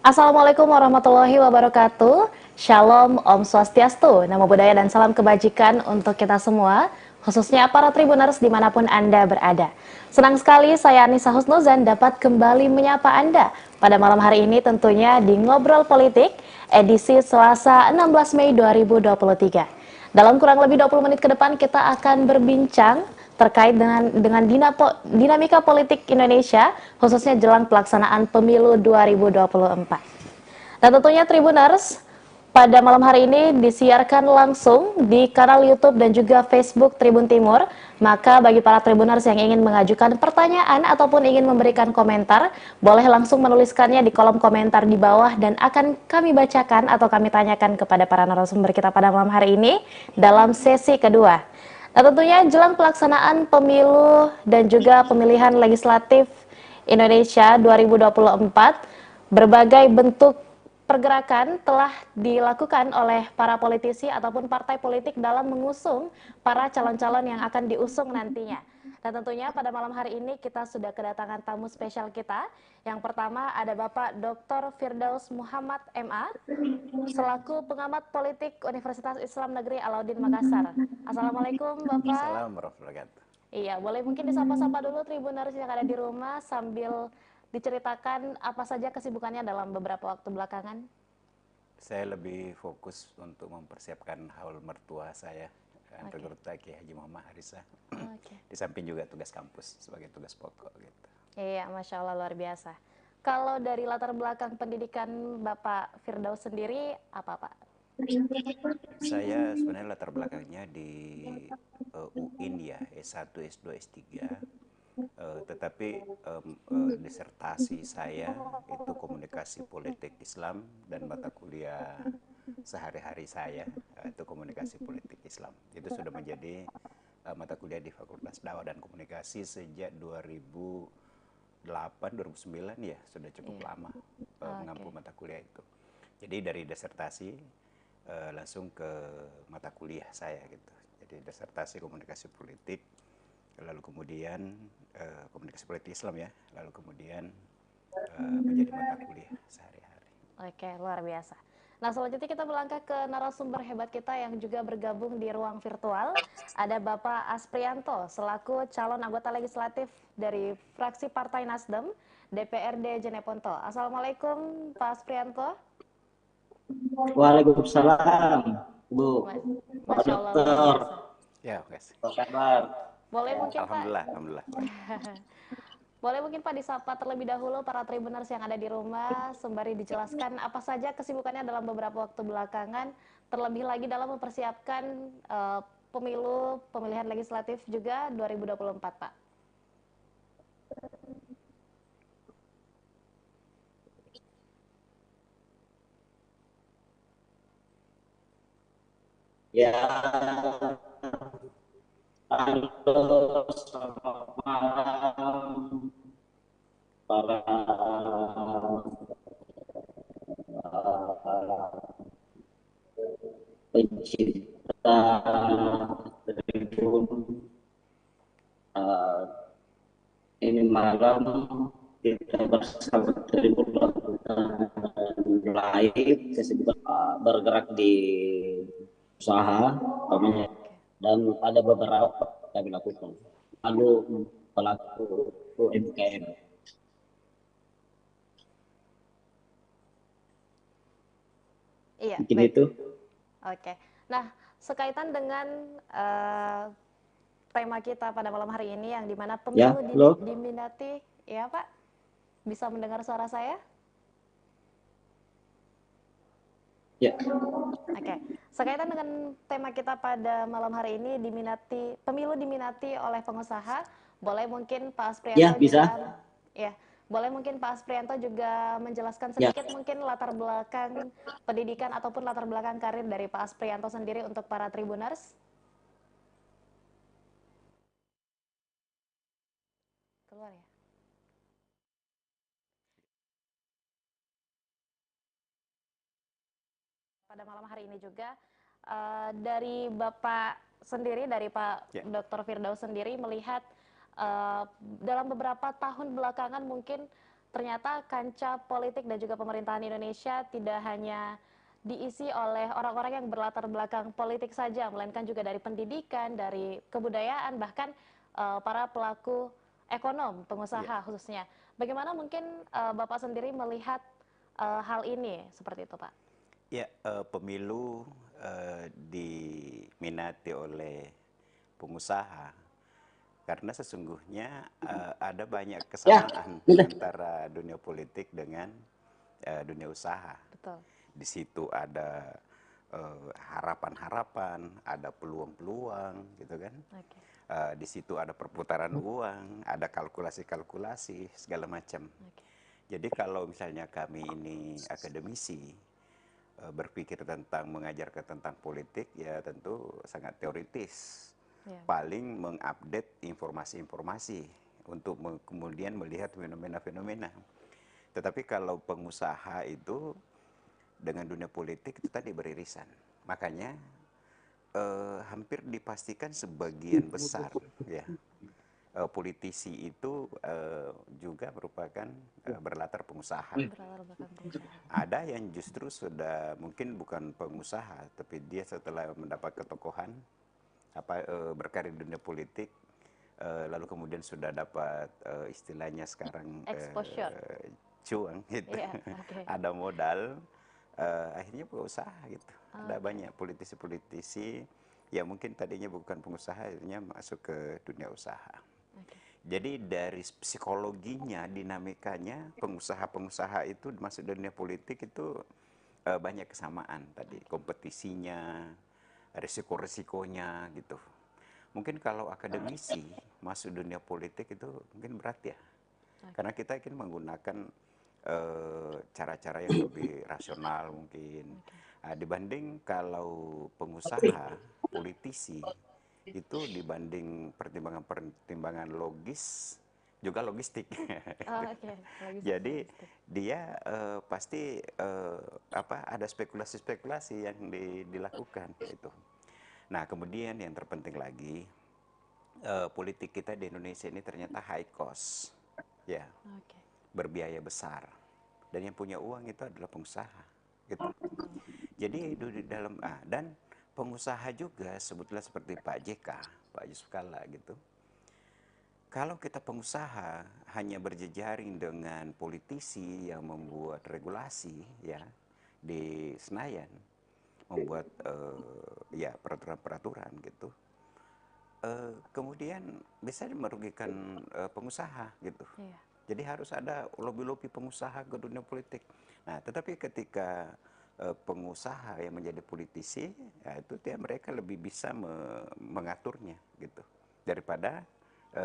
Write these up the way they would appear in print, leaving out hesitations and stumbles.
Assalamualaikum warahmatullahi wabarakatuh. Shalom, Om Swastiastu, Namo Buddhaya dan salam kebajikan untuk kita semua, khususnya para Tribuners dimanapun Anda berada. Senang sekali saya Anissa Husnuzan dapat kembali menyapa Anda pada malam hari ini tentunya di Ngobrol Politik, edisi Selasa 16 Mei 2023. Dalam kurang lebih 20 menit ke depan kita akan berbincang terkait dengan dinamika politik Indonesia, khususnya jelang pelaksanaan pemilu 2024. Dan tentunya Tribuners, pada malam hari ini disiarkan langsung di kanal YouTube dan juga Facebook Tribun Timur. Maka bagi para Tribuners yang ingin mengajukan pertanyaan ataupun ingin memberikan komentar, boleh langsung menuliskannya di kolom komentar di bawah dan akan kami bacakan atau kami tanyakan kepada para narasumber kita pada malam hari ini dalam sesi kedua. Nah, tentunya jelang pelaksanaan pemilu dan juga pemilihan legislatif Indonesia 2024, berbagai bentuk pergerakan telah dilakukan oleh para politisi ataupun partai politik dalam mengusung para calon-calon yang akan diusung nantinya. Dan tentunya pada malam hari ini kita sudah kedatangan tamu spesial kita. Yang pertama ada Bapak Dr. Firdaus Muhammad MA, selaku pengamat politik Universitas Islam Negeri Alauddin Makassar. Assalamualaikum Bapak. Assalamualaikum warahmatullahi wabarakatuh. Iya, boleh mungkin disapa-sapa dulu Tribuners yang ada di rumah sambil diceritakan apa saja kesibukannya dalam beberapa waktu belakangan. Saya lebih fokus untuk mempersiapkan haul mertua saya, Oke. Antargurta Kiai Haji Muhammad Harisa. Oke. Di samping juga tugas kampus sebagai tugas pokok gitu. Iya, Masya Allah luar biasa. Kalau dari latar belakang pendidikan Bapak Firdaus sendiri, apa Pak? Saya sebenarnya latar belakangnya di UIN ya, S1, S2, S3. Tetapi disertasi saya itu komunikasi politik Islam dan mata kuliah sehari-hari saya itu komunikasi politik Islam. Itu sudah menjadi mata kuliah di Fakultas Dakwah dan Komunikasi sejak 2008 2009 ya, sudah cukup Iya. lama Oke. mengampu mata kuliah itu. Jadi dari disertasi langsung ke mata kuliah saya gitu. Jadi disertasi komunikasi politik, lalu kemudian komunikasi politik Islam ya, lalu kemudian menjadi mata kuliah sehari-hari. Oke, luar biasa. Nah, selanjutnya kita melangkah ke narasumber hebat kita yang juga bergabung di ruang virtual. Ada Bapak Asprianto, selaku calon anggota legislatif dari fraksi Partai Nasdem, DPRD Jeneponto. Assalamualaikum, Pak Asprianto. Waalaikumsalam, Bu. Pak Masya Allah, luar Dokter, biasa. Ya, guys. apa kabar? Boleh mungkin Pak, Alhamdulillah, alhamdulillah. Baik. boleh mungkin Pak disapa terlebih dahulu para Tribuners yang ada di rumah, sembari dijelaskan apa saja kesibukannya dalam beberapa waktu belakangan, terlebih lagi dalam mempersiapkan pemilihan legislatif juga 2024, Pak. Ya, halo, selamat malam para pencinta Tribun. Eh, ini malam kita bersama Tribun melakukan live kesibukan bergerak di usaha, umpamanya, dan ada beberapa kami lakukan. Lalu pelaku UMKM. Iya, Mungkin baik. itu. Oke. Nah, sekaitan dengan tema kita pada malam hari ini yang dimana Ya, pemilu halo. diminati, ya Pak, bisa mendengar suara saya? Ya, Oke, sekaitan dengan tema kita pada malam hari ini pemilu diminati oleh pengusaha, boleh mungkin Pak ya Asprianto bisa. juga, ya, boleh mungkin Pak Asprianto juga menjelaskan Ya, sedikit mungkin latar belakang pendidikan ataupun latar belakang karir dari Pak Asprianto sendiri untuk para Tribuners. Keluar ya. pada malam hari ini juga dari Bapak sendiri, dari Pak Dr. Firdaus sendiri melihat dalam beberapa tahun belakangan mungkin ternyata kancah politik dan juga pemerintahan Indonesia tidak hanya diisi oleh orang-orang yang berlatar belakang politik saja, melainkan juga dari pendidikan, dari kebudayaan, bahkan para pelaku ekonom, pengusaha khususnya. Bagaimana mungkin Bapak sendiri melihat hal ini seperti itu, Pak? Ya, pemilu diminati oleh pengusaha karena sesungguhnya ada banyak kesamaan antara dunia politik dengan dunia usaha. Betul. Di situ ada harapan-harapan, ada peluang-peluang, gitu kan. Okay. Di situ ada perputaran uang, ada kalkulasi-kalkulasi segala macam. Okay. Jadi kalau misalnya kami ini akademisi berpikir tentang mengajarkan tentang politik, ya tentu sangat teoritis. Paling mengupdate informasi-informasi untuk kemudian melihat fenomena-fenomena. Tetapi kalau pengusaha itu dengan dunia politik itu tadi beririsan. Makanya hampir dipastikan sebagian besar ya politisi itu juga merupakan berlatar pengusaha. Ada yang justru sudah mungkin bukan pengusaha, tapi dia setelah mendapat ketokohan berkarir di dunia politik, lalu kemudian sudah dapat istilahnya sekarang cuan gitu, ada modal, akhirnya berusaha gitu. Ada banyak politisi-politisi yang mungkin tadinya bukan pengusaha, akhirnya masuk ke dunia usaha. Jadi dari psikologinya, dinamikanya, pengusaha-pengusaha itu masuk dunia politik itu banyak kesamaan tadi, kompetisinya, risiko-risikonya gitu. Mungkin kalau akademisi masuk dunia politik itu mungkin berat ya, karena kita ingin menggunakan cara-cara yang lebih rasional mungkin dibanding kalau pengusaha, politisi itu dibanding pertimbangan logis juga logistik. Jadi dia pasti ada spekulasi-spekulasi yang dilakukan itu. Nah, kemudian yang terpenting lagi, politik kita di Indonesia ini ternyata high cost, ya, berbiaya besar, dan yang punya uang itu adalah pengusaha, gitu. Jadi di dalam dan pengusaha juga sebetulnya seperti Pak JK, Pak Yusuf Kalla gitu. Kalau kita pengusaha hanya berjejaring dengan politisi yang membuat regulasi ya di Senayan, membuat ya peraturan-peraturan gitu, kemudian bisa merugikan pengusaha gitu. Jadi harus ada lobby-lobby pengusaha ke dunia politik. Nah, tetapi ketika pengusaha yang menjadi politisi, ya itu mereka lebih bisa mengaturnya gitu daripada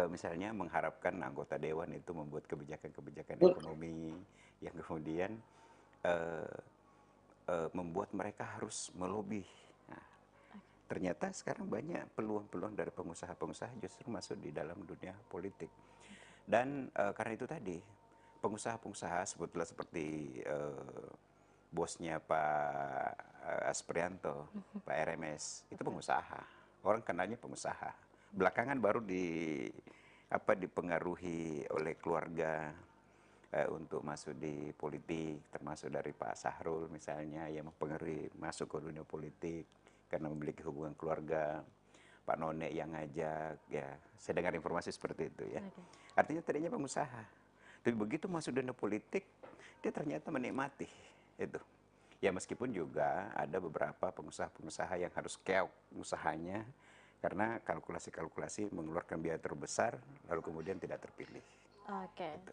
misalnya mengharapkan anggota dewan itu membuat kebijakan-kebijakan ekonomi yang kemudian membuat mereka harus melobi. Nah, ternyata sekarang banyak peluang-peluang dari pengusaha-pengusaha justru masuk di dalam dunia politik. Dan karena itu tadi, pengusaha-pengusaha sebetulnya seperti bosnya Pak Asprianto, Pak RMS, itu pengusaha. Orang kenalnya pengusaha. Belakangan baru dipengaruhi oleh keluarga untuk masuk di politik, termasuk dari Pak Sahrul misalnya yang mempengaruhi masuk ke dunia politik karena memiliki hubungan keluarga. Pak None yang ngajak, ya saya dengar informasi seperti itu ya. Artinya tadinya pengusaha, tapi begitu masuk dunia politik dia ternyata menikmati itu. Ya meskipun juga ada beberapa pengusaha-pengusaha yang harus keok usahanya karena kalkulasi-kalkulasi mengeluarkan biaya terbesar lalu kemudian tidak terpilih. Gitu.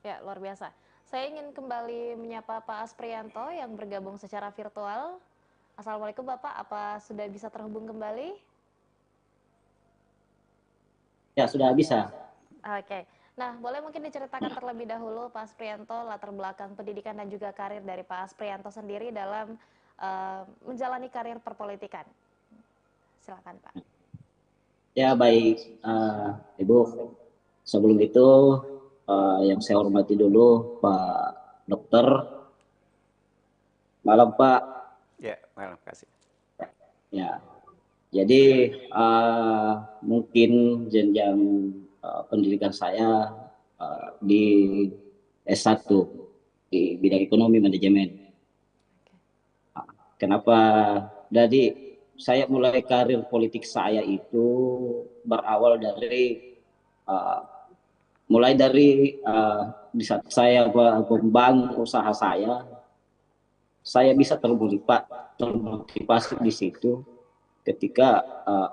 Ya, luar biasa. Saya ingin kembali menyapa Pak Asprianto yang bergabung secara virtual. Assalamualaikum Bapak, apa sudah bisa terhubung kembali? Ya, sudah bisa. Nah, boleh mungkin diceritakan terlebih dahulu Pak Asprianto, latar belakang pendidikan dan juga karir dari Pak Asprianto sendiri dalam menjalani karir perpolitikan. Silakan Pak. Ya, baik Ibu. Sebelum itu yang saya hormati dulu Pak Dokter. Malam Pak. Ya, terima kasih. Ya, jadi mungkin jenjang pendidikan saya di S1 di bidang ekonomi manajemen. Kenapa? Jadi saya mulai karir politik saya itu berawal dari uh, mulai dari di saat saya membangun usaha saya bisa termotivasi di situ ketika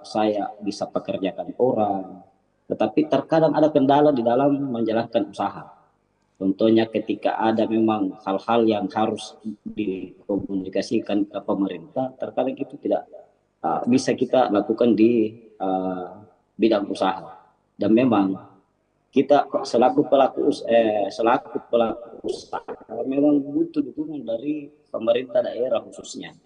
saya bisa pekerjakan orang. Tetapi terkadang ada kendala di dalam menjalankan usaha. Contohnya ketika ada memang hal-hal yang harus dikomunikasikan ke pemerintah, terkadang itu tidak bisa kita lakukan di bidang usaha. Dan memang kita selaku pelaku usaha memang butuh dukungan dari pemerintah daerah khususnya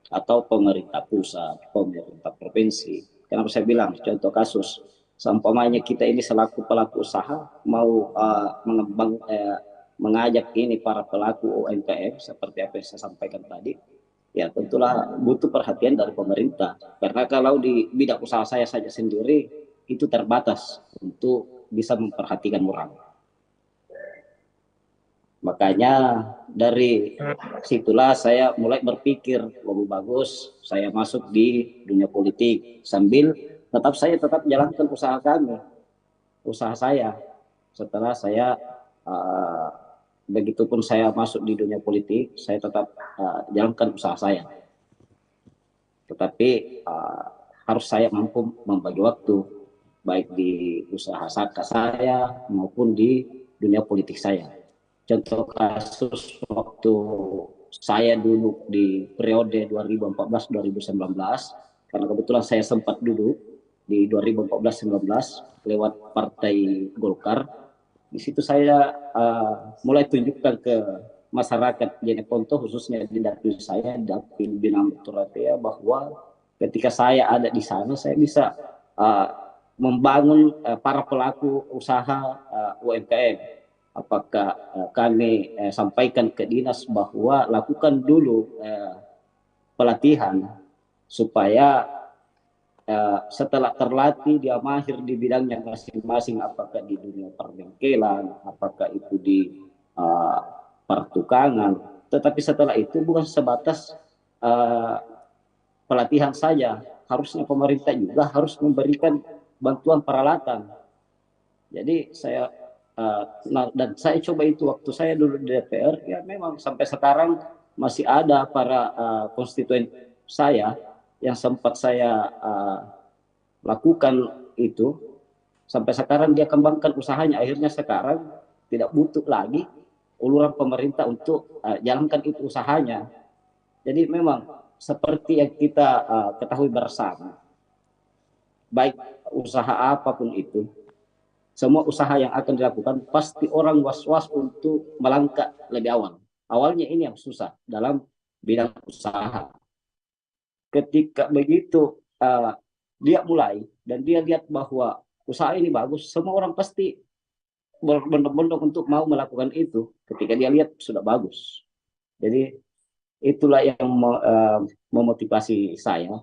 atau pemerintah pusat, pemerintah provinsi. Kenapa saya bilang contoh kasus, seumpamanya kita ini selaku pelaku usaha mau mengajak ini para pelaku UMKM seperti apa yang saya sampaikan tadi, ya tentulah butuh perhatian dari pemerintah. Karena kalau di bidang usaha saya saja sendiri itu terbatas untuk bisa memperhatikan orang. Makanya dari situlah saya mulai berpikir lebih bagus saya masuk di dunia politik sambil tetap jalankan usaha kami, usaha saya. Setelah saya uh, begitupun saya masuk di dunia politik, saya tetap jalankan usaha saya. Tetapi harus saya mampu membagi waktu baik di usaha saya maupun di dunia politik saya. Contoh kasus waktu saya dulu di periode 2014-2019, karena kebetulan saya sempat duduk di 2014-19 lewat Partai Golkar. Di situ saya mulai tunjukkan ke masyarakat Jeneponto khususnya di dapil saya, dapil Binam Turatea, bahwa ketika saya ada di sana saya bisa membangun para pelaku usaha UMKM. Apakah kami sampaikan ke dinas bahwa lakukan dulu pelatihan supaya setelah terlatih dia mahir di bidangnya masing-masing, apakah di dunia perbengkelan, apakah itu di pertukangan. Tetapi setelah itu bukan sebatas pelatihan saja, harusnya pemerintah juga harus memberikan bantuan peralatan. Jadi saya dan saya coba itu waktu saya dulu di DPR, ya memang sampai sekarang masih ada para konstituen saya yang sempat saya lakukan itu, sampai sekarang dia kembangkan usahanya, akhirnya sekarang tidak butuh lagi uluran pemerintah untuk jalankan itu usahanya. Jadi memang seperti yang kita ketahui bersama, baik usaha apapun itu, semua usaha yang akan dilakukan pasti orang was-was untuk melangkah lebih awal. Awalnya ini yang susah dalam bidang usaha. Ketika begitu dia mulai dan dia lihat bahwa usaha ini bagus, semua orang pasti berbondong-bondong untuk mau melakukan itu ketika dia lihat sudah bagus. Jadi itulah yang memotivasi saya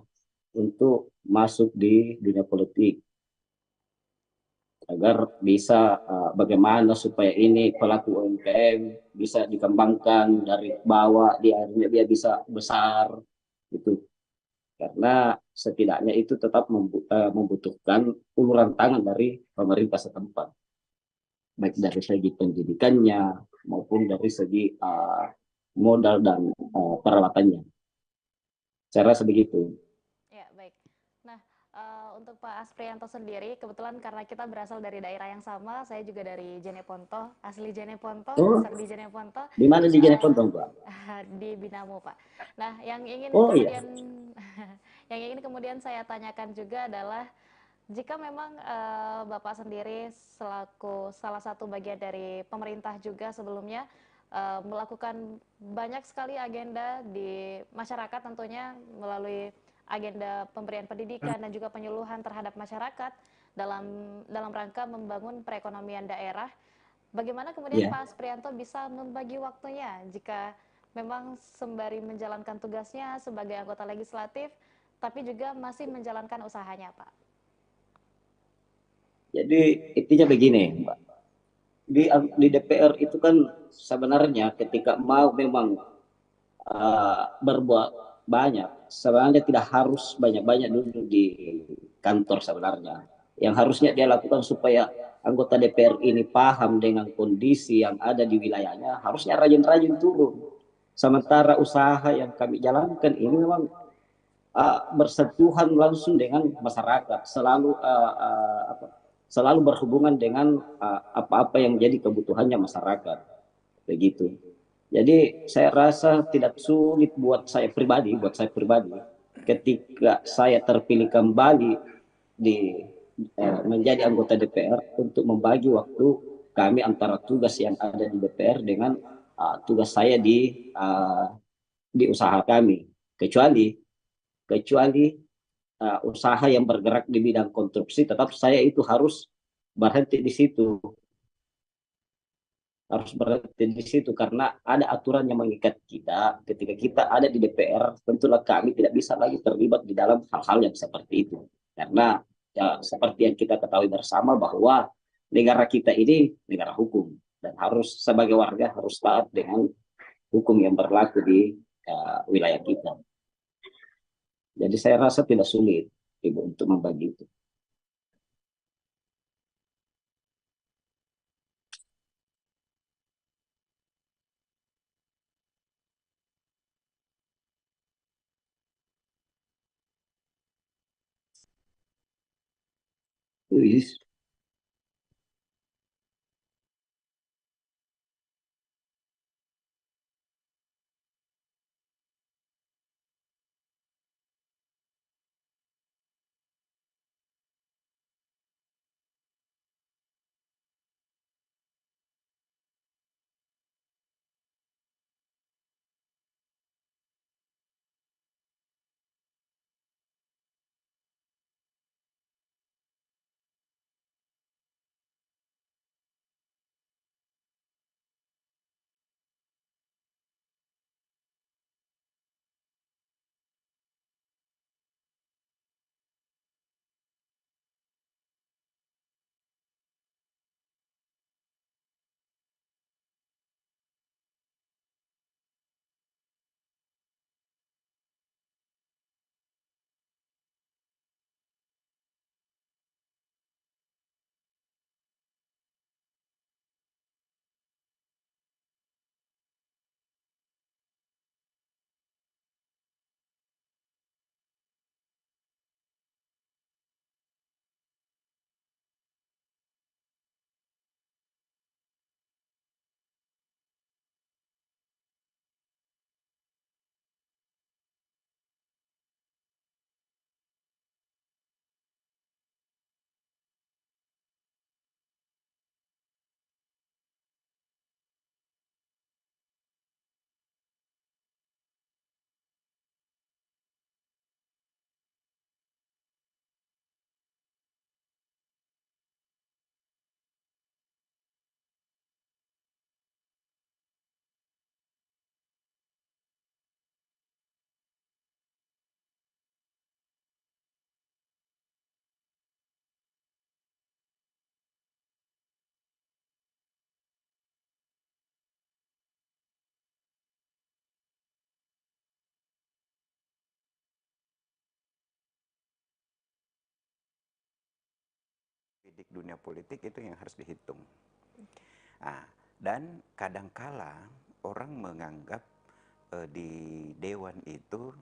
untuk masuk di dunia politik agar bisa bagaimana supaya ini pelaku UMKM bisa dikembangkan dari bawah, dia bisa besar gitu. Karena setidaknya itu tetap membutuhkan uluran tangan dari pemerintah setempat, baik dari segi pendidikannya maupun dari segi modal dan peralatannya. Saya rasa begitu. Ya, baik. Nah, untuk Pak Asprianto sendiri, kebetulan karena kita berasal dari daerah yang sama, saya juga dari Jeneponto, asli Jeneponto, Oh, besar di Jeneponto, di mana di Jeneponto, Pak? di Binamu, Pak. Nah, yang ingin Oh iya. kemudian yang ingin kemudian saya tanyakan juga adalah jika memang Bapak sendiri selaku salah satu bagian dari pemerintah juga sebelumnya melakukan banyak sekali agenda di masyarakat tentunya melalui agenda pemberian pendidikan dan juga penyuluhan terhadap masyarakat dalam dalam rangka membangun perekonomian daerah. Bagaimana kemudian Iya. Pak Asprianto bisa membagi waktunya jika Memang sembari menjalankan tugasnya sebagai anggota legislatif, tapi juga masih menjalankan usahanya, Pak. Jadi intinya begini, Mbak. Di DPR itu kan sebenarnya ketika mau memang berbuat banyak, sebenarnya tidak harus banyak-banyak dulu di kantor sebenarnya. Yang harusnya dia lakukan supaya anggota DPR ini paham dengan kondisi yang ada di wilayahnya, harusnya rajin-rajin turun. Sementara usaha yang kami jalankan ini memang bersentuhan langsung dengan masyarakat, selalu berhubungan dengan apa-apa yang jadi kebutuhannya masyarakat, begitu. Jadi saya rasa tidak sulit buat saya pribadi, ketika saya terpilih kembali menjadi anggota DPR untuk membagi waktu kami antara tugas yang ada di DPR dengan tugas saya di usaha kami. Kecuali kecuali usaha yang bergerak di bidang konstruksi, tetap saya itu harus berhenti di situ, karena ada aturan yang mengikat kita. Ketika kita ada di DPR, tentulah kami tidak bisa lagi terlibat di dalam hal-hal yang seperti itu, karena ya seperti yang kita ketahui bersama bahwa negara kita ini negara hukum, dan harus sebagai warga harus taat dengan hukum yang berlaku di wilayah kita. Jadi saya rasa tidak sulit Ibu untuk membagi itu. Luis. Di dunia politik itu yang harus dihitung. Nah, dan kadangkala orang menganggap di dewan itu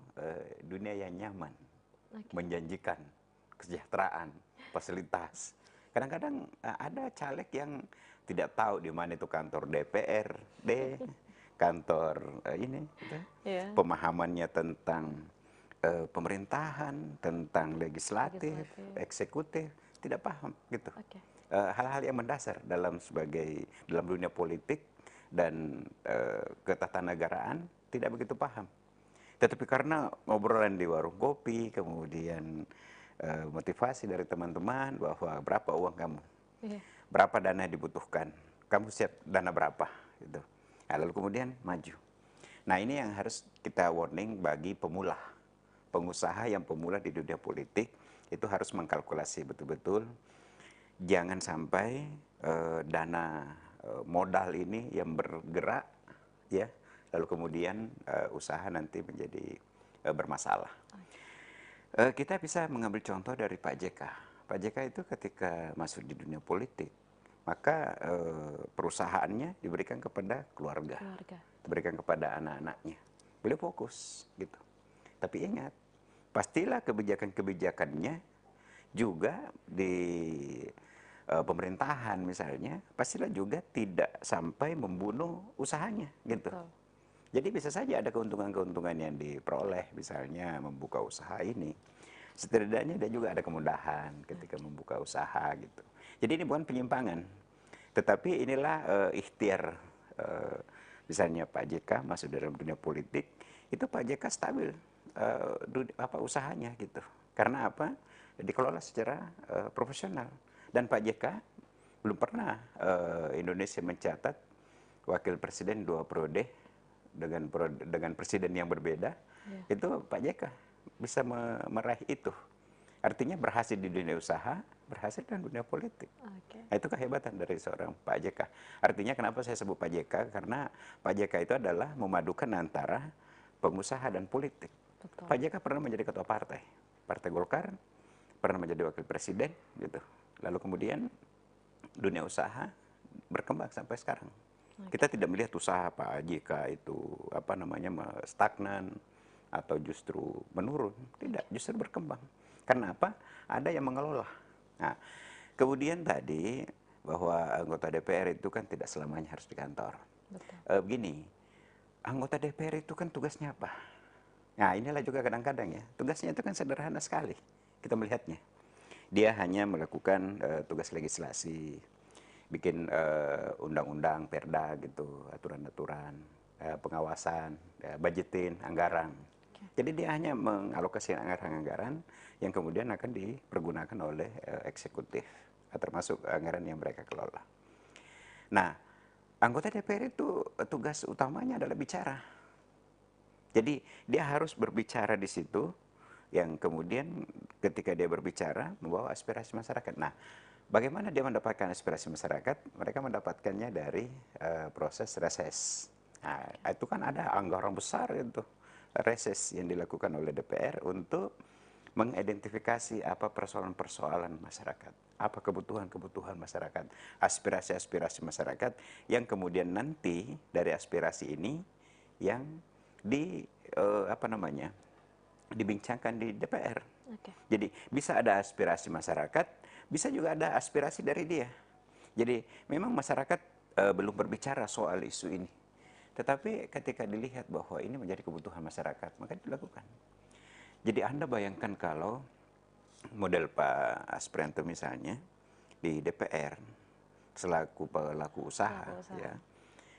dunia yang nyaman, menjanjikan kesejahteraan, fasilitas. Kadang-kadang ada caleg yang tidak tahu di mana itu kantor DPRD, kantor ini, gitu. Pemahamannya tentang pemerintahan, tentang legislatif, eksekutif, tidak paham gitu. Hal-hal yang mendasar dalam dunia politik dan ketatanegaraan tidak begitu paham. Tetapi karena obrolan di warung kopi, kemudian motivasi dari teman-teman bahwa berapa uang kamu, berapa dana dibutuhkan, kamu siap dana berapa, gitu. Nah, lalu kemudian maju. Nah, ini yang harus kita warning bagi pemula. Pengusaha yang pemula di dunia politik itu harus mengkalkulasi betul-betul. Jangan sampai dana modal ini yang bergerak, ya, lalu kemudian usaha nanti menjadi bermasalah. Kita bisa mengambil contoh dari Pak JK. Pak JK itu ketika masuk di dunia politik, maka perusahaannya diberikan kepada keluarga, diberikan kepada anak-anaknya. Beliau fokus gitu. Tapi ingat, pastilah kebijakan-kebijakannya juga di pemerintahan misalnya, pastilah juga tidak sampai membunuh usahanya gitu. Betul. Jadi bisa saja ada keuntungan-keuntungan yang diperoleh, misalnya membuka usaha ini. Setidaknya dia juga ada kemudahan ketika membuka usaha gitu. Jadi ini bukan penyimpangan, tetapi inilah ikhtiar. Misalnya Pak JK masuk dalam dunia politik, itu Pak JK stabil usahanya gitu. Karena apa? Dikelola secara profesional. Dan Pak JK belum pernah Indonesia mencatat wakil presiden 2 periode dengan presiden yang berbeda, itu Pak JK bisa meraih itu. Artinya berhasil di dunia usaha, berhasil dalam dunia politik. Nah, itu kehebatan dari seorang Pak JK. Artinya kenapa saya sebut Pak JK? Karena Pak JK itu adalah memadukan antara pengusaha dan politik. Betul. Pak JK pernah menjadi ketua partai, Partai Golkar, pernah menjadi wakil presiden, gitu. Lalu kemudian dunia usaha berkembang sampai sekarang. Kita tidak melihat usaha Pak JK itu stagnan atau justru menurun. Tidak, justru berkembang. Karena apa? Ada yang mengelola. Nah, kemudian tadi bahwa anggota DPR itu kan tidak selamanya harus di kantor. Begini, anggota DPR itu kan tugasnya apa? Nah, inilah juga kadang-kadang ya, tugasnya itu kan sederhana sekali. Kita melihatnya. Dia hanya melakukan tugas legislasi, bikin undang-undang, perda gitu, aturan-aturan, pengawasan, budgetin, anggaran. Jadi dia hanya mengalokasikan anggaran-anggaran yang kemudian akan dipergunakan oleh eksekutif, termasuk anggaran yang mereka kelola. Nah, anggota DPR itu tugas utamanya adalah bicara. Jadi dia harus berbicara di situ, yang kemudian ketika dia berbicara membawa aspirasi masyarakat. Nah, bagaimana dia mendapatkan aspirasi masyarakat? Mereka mendapatkannya dari proses reses. Nah, itu kan ada anggaran besar itu reses yang dilakukan oleh DPR untuk mengidentifikasi apa persoalan-persoalan masyarakat, apa kebutuhan-kebutuhan masyarakat, aspirasi-aspirasi masyarakat yang kemudian nanti dari aspirasi ini yang dibincangkan di DPR. Jadi bisa ada aspirasi masyarakat, bisa juga ada aspirasi dari dia. Jadi memang masyarakat belum berbicara soal isu ini. Tetapi ketika dilihat bahwa ini menjadi kebutuhan masyarakat, maka dilakukan. Jadi Anda bayangkan kalau model Pak Asprianto misalnya di DPR selaku pelaku usaha, ya,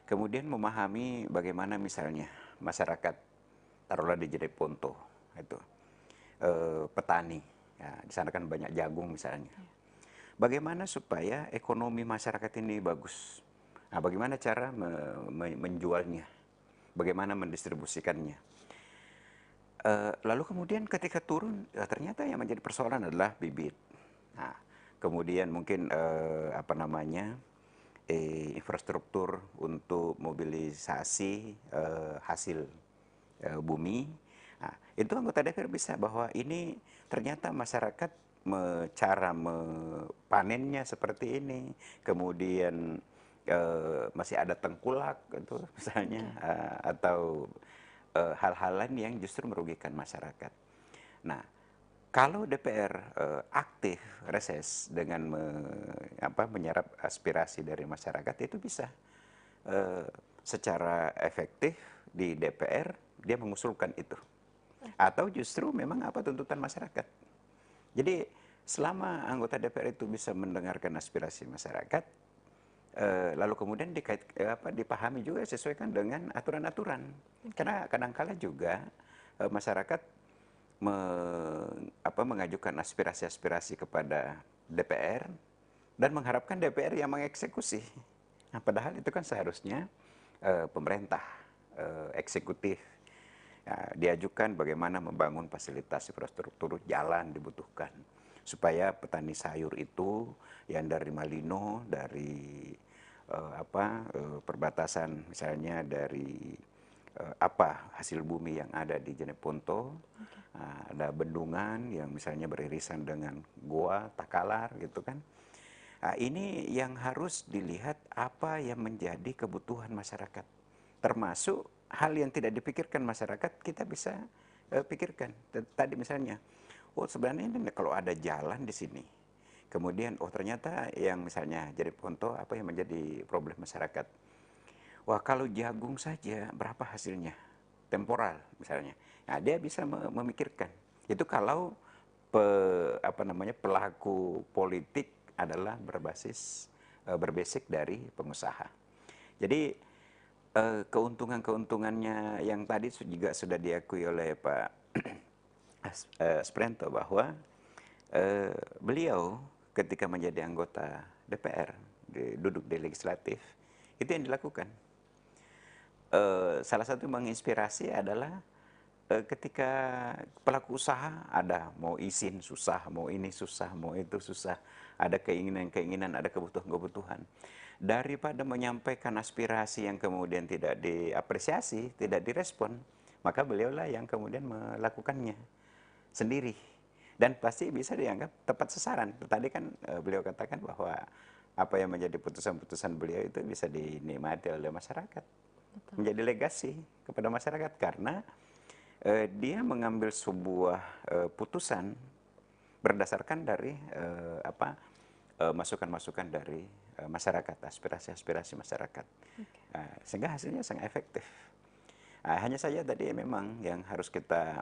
kemudian memahami bagaimana misalnya masyarakat, taruhlah di Jeneponto, itu petani, ya, di sana kan banyak jagung misalnya. Bagaimana supaya ekonomi masyarakat ini bagus? Nah, bagaimana cara menjualnya? Bagaimana mendistribusikannya? Lalu kemudian ketika turun, ternyata yang menjadi persoalan adalah bibit. Nah, kemudian mungkin infrastruktur untuk mobilisasi hasil bumi. Nah, itu anggota DPR bisa bahwa ini ternyata masyarakat cara panennya seperti ini, kemudian masih ada tengkulak gitu misalnya, atau hal-hal lain yang justru merugikan masyarakat. Nah, kalau DPR aktif reses dengan menyerap aspirasi dari masyarakat, itu bisa secara efektif di DPR dia mengusulkan itu. Atau justru memang apa tuntutan masyarakat. Jadi selama anggota DPR itu bisa mendengarkan aspirasi masyarakat, lalu kemudian dipahami juga sesuaikan dengan aturan-aturan. Karena kadang-kala juga masyarakat mengajukan aspirasi-aspirasi kepada DPR dan mengharapkan DPR yang mengeksekusi. Nah, padahal itu kan seharusnya pemerintah eksekutif. Ya, diajukan bagaimana membangun fasilitas infrastruktur jalan dibutuhkan supaya petani sayur itu yang dari Malino, dari perbatasan misalnya dari hasil bumi yang ada di Jeneponto, ada bendungan yang misalnya beririsan dengan Goa, Takalar gitu kan. Nah, ini yang harus dilihat apa yang menjadi kebutuhan masyarakat. Termasuk hal yang tidak dipikirkan masyarakat, kita bisa pikirkan. Tadi misalnya, oh sebenarnya ini kalau ada jalan di sini, kemudian oh ternyata yang misalnya jadi Ponto, apa yang menjadi problem masyarakat. Wah kalau jagung saja berapa hasilnya? Temporal misalnya. Nah dia bisa memikirkan. Itu kalau pelaku politik adalah berbasic dari pengusaha. Jadi keuntungannya yang tadi juga sudah diakui oleh Pak Sprento bahwa beliau ketika menjadi anggota DPR, duduk di legislatif, itu yang dilakukan. Salah satu menginspirasi adalah ketika pelaku usaha ada mau izin susah, mau ini susah, mau itu susah, ada keinginan-keinginan, ada kebutuhan-kebutuhan. Daripada menyampaikan aspirasi yang kemudian tidak diapresiasi, tidak direspon, maka beliaulah yang kemudian melakukannya sendiri. Dan pasti bisa dianggap tepat sasaran. Tadi kan beliau katakan bahwa apa yang menjadi putusan-putusan beliau itu bisa dinikmati oleh masyarakat. Betul. Menjadi legasi kepada masyarakat karena dia mengambil sebuah putusan berdasarkan dari masukan-masukan dari masyarakat, aspirasi-aspirasi masyarakat. Okay. Sehingga hasilnya sangat efektif. Hanya saja tadi memang yang harus kita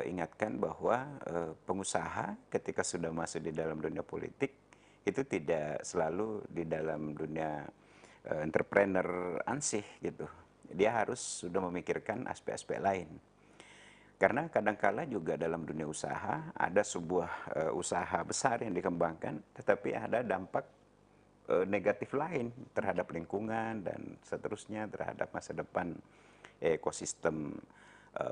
ingatkan bahwa pengusaha ketika sudah masuk di dalam dunia politik itu tidak selalu di dalam dunia entrepreneur ansih gitu. Dia harus sudah memikirkan aspek-aspek lain. Karena kadangkala juga dalam dunia usaha ada sebuah usaha besar yang dikembangkan, tetapi ada dampak negatif lain terhadap lingkungan dan seterusnya, terhadap masa depan ekosistem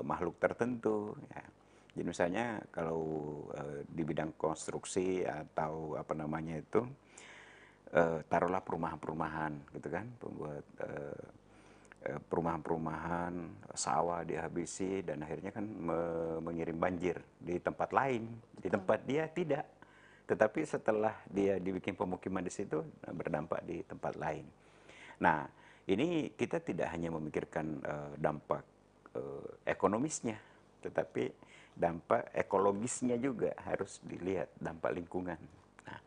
makhluk tertentu. Ya. Jadi misalnya kalau di bidang konstruksi atau apa namanya itu, taruhlah perumahan-perumahan gitu kan, pembuat perumahan-perumahan, sawah dihabisi dan akhirnya kan mengirim banjir di tempat lain, di tempat dia tidak. Tetapi setelah dia dibikin pemukiman di situ berdampak di tempat lain. Nah, ini kita tidak hanya memikirkan dampak ekonomisnya, tetapi dampak ekologisnya juga harus dilihat, dampak lingkungan. Nah,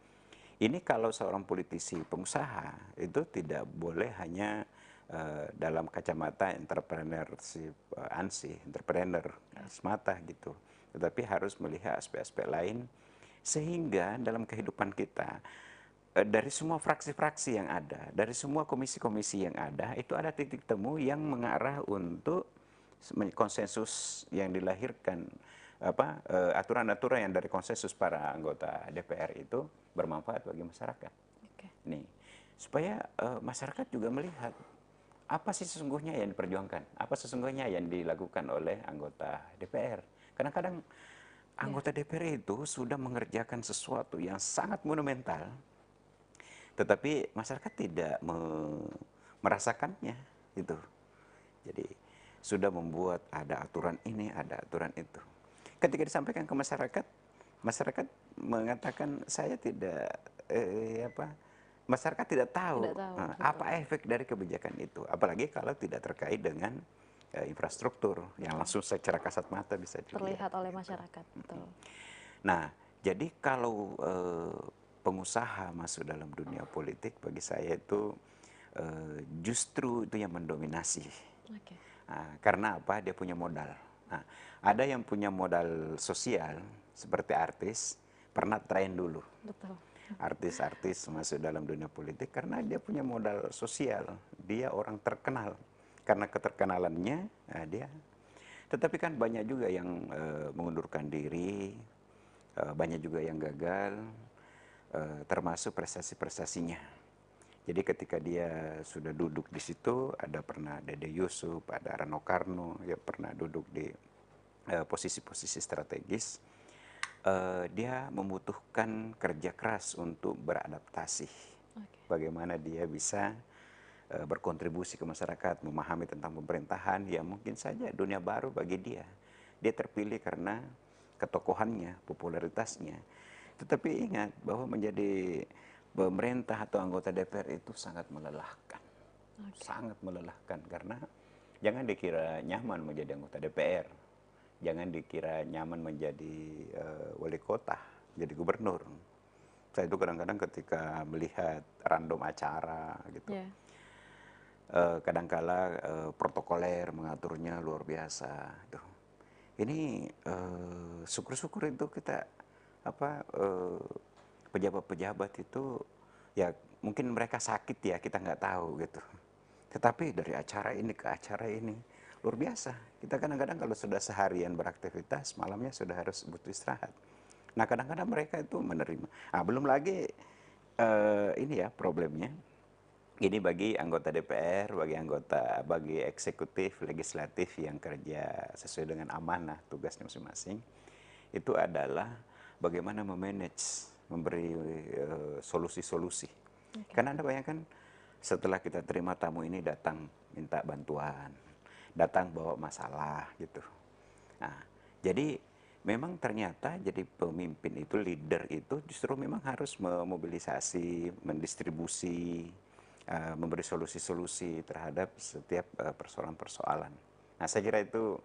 ini kalau seorang politisi pengusaha itu tidak boleh hanya dalam kacamata entrepreneurship ansih, entrepreneur semata gitu, tetapi harus melihat aspek-aspek lain sehingga dalam kehidupan kita dari semua fraksi-fraksi yang ada, dari semua komisi-komisi yang ada, itu ada titik temu yang mengarah untuk konsensus yang dilahirkan aturan-aturan yang dari konsensus para anggota DPR itu bermanfaat bagi masyarakat. Okay. Nih, supaya masyarakat juga melihat apa sih sesungguhnya yang diperjuangkan, apa sesungguhnya yang dilakukan oleh anggota DPR. Kadang-kadang anggota DPR itu sudah mengerjakan sesuatu yang sangat monumental, tetapi masyarakat tidak merasakannya gitu. Jadi sudah membuat ada aturan ini, ada aturan itu. Ketika disampaikan ke masyarakat, masyarakat mengatakan saya tidak masyarakat tidak tahu apa efek dari kebijakan itu. Apalagi kalau tidak terkait dengan infrastruktur yang langsung secara kasat mata bisa terlihat oleh masyarakat. Betul. Nah, jadi kalau pengusaha masuk dalam dunia politik bagi saya itu justru itu yang mendominasi. Okay. Karena apa? Dia punya modal. Nah, ada yang punya modal sosial seperti artis, pernah tren dulu. Betul. Artis-artis masuk dalam dunia politik karena dia punya modal sosial. Dia orang terkenal. Karena keterkenalannya, dia. Tetapi kan banyak juga yang mengundurkan diri, banyak juga yang gagal, termasuk prestasi-prestasinya. Jadi ketika dia sudah duduk di situ, ada pernah Dede Yusuf, ada Rano Karno, ya pernah duduk di posisi-posisi strategis, dia membutuhkan kerja keras untuk beradaptasi. Bagaimana dia bisa berkontribusi ke masyarakat, memahami tentang pemerintahan, ya mungkin saja dunia baru bagi dia. Dia terpilih karena ketokohannya, popularitasnya. Tetapi ingat bahwa menjadi pemerintah atau anggota DPR itu sangat melelahkan. Sangat melelahkan karena jangan dikira nyaman menjadi anggota DPR. Jangan dikira nyaman menjadi wali kota, jadi gubernur. Saya itu kadang-kadang ketika melihat random acara gitu, kadangkala protokoler mengaturnya luar biasa. Tuh. Ini syukur-syukur itu kita pejabat-pejabat itu ya mungkin mereka sakit ya, kita nggak tahu gitu. Tetapi dari acara ini ke acara ini luar biasa. Kita kadang-kadang kalau sudah seharian beraktivitas, malamnya sudah harus butuh istirahat. Nah kadang-kadang mereka itu menerima. Nah, belum lagi ini ya problemnya. Ini bagi anggota DPR, bagi eksekutif, legislatif yang kerja sesuai dengan amanah tugasnya masing-masing, itu adalah bagaimana memanage, memberi solusi-solusi. Karena Anda bayangkan, setelah kita terima tamu ini datang minta bantuan, datang bawa masalah gitu. Nah, jadi memang ternyata jadi pemimpin itu, leader itu justru memang harus memobilisasi, mendistribusi, memberi solusi-solusi terhadap setiap persoalan-persoalan. Nah, saya kira itu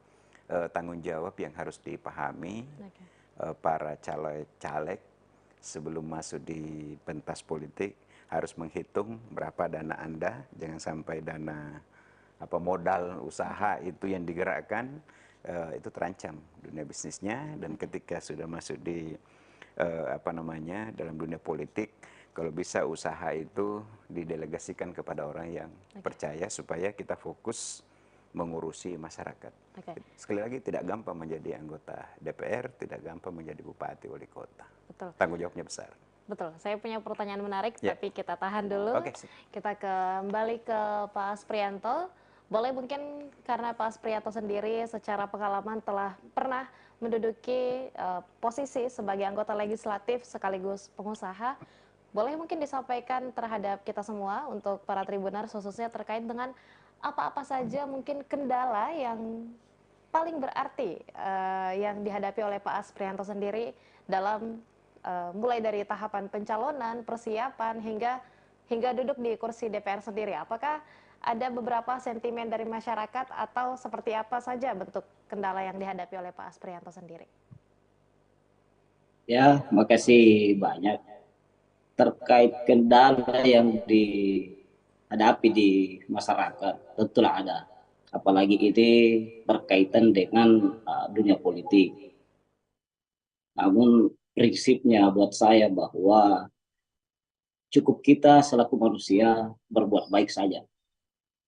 tanggung jawab yang harus dipahami para caleg sebelum masuk di pentas politik, harus menghitung berapa dana Anda, jangan sampai dana modal usaha itu yang digerakkan itu terancam dunia bisnisnya. Dan ketika sudah masuk di dalam dunia politik, kalau bisa usaha itu didelegasikan kepada orang yang percaya supaya kita fokus mengurusi masyarakat. Sekali lagi, tidak gampang menjadi anggota DPR, tidak gampang menjadi bupati, wali kota. Betul. Tanggung jawabnya besar. Betul. Saya punya pertanyaan menarik, tapi kita tahan dulu. Kita kembali ke Pak Asprianto. Boleh mungkin karena Pak Asprianto sendiri secara pengalaman telah pernah menduduki posisi sebagai anggota legislatif sekaligus pengusaha, boleh mungkin disampaikan terhadap kita semua untuk para Tribuners khususnya terkait dengan apa-apa saja mungkin kendala yang paling berarti yang dihadapi oleh Pak Asprianto sendiri dalam mulai dari tahapan pencalonan, persiapan hingga duduk di kursi DPR sendiri. Apakah ada beberapa sentimen dari masyarakat atau seperti apa saja bentuk kendala yang dihadapi oleh Pak Asprianto sendiri? Ya, makasih banyak. Terkait kendala yang dihadapi di masyarakat, tentulah ada. Apalagi ini berkaitan dengan dunia politik. Namun prinsipnya buat saya bahwa cukup kita selaku manusia berbuat baik saja.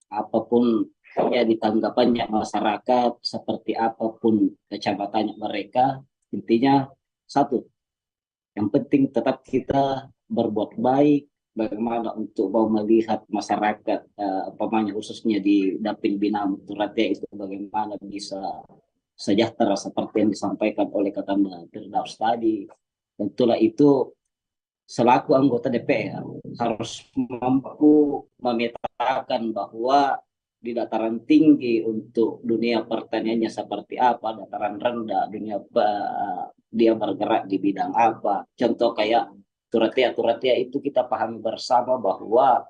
Apapun ya ditanggapannya masyarakat, seperti apapun kecabatannya mereka, intinya satu, yang penting tetap kita berbuat baik. Bagaimana untuk mau melihat masyarakat, khususnya di Dapil Bina Muturatya itu bagaimana bisa sejahtera seperti yang disampaikan oleh kata Firdaus tadi. Tentulah itu selaku anggota DPR harus mampu memetakan bahwa di dataran tinggi untuk dunia pertaniannya seperti apa, dataran rendah dunia dia bergerak di bidang apa. Contoh kayak Turatia itu kita pahami bersama bahwa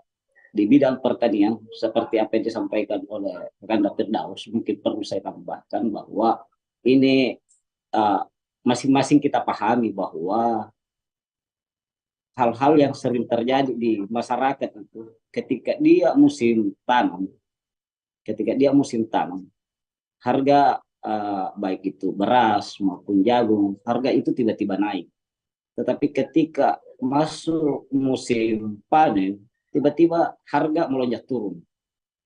di bidang pertanian seperti apa yang disampaikan oleh Kanda Firdaus, mungkin perlu saya tambahkan bahwa ini masing-masing kita pahami bahwa hal-hal yang sering terjadi di masyarakat itu ketika dia musim tanam, harga baik itu beras maupun jagung, harga itu tiba-tiba naik. Tetapi ketika masuk musim panen, tiba-tiba harga melonjak turun.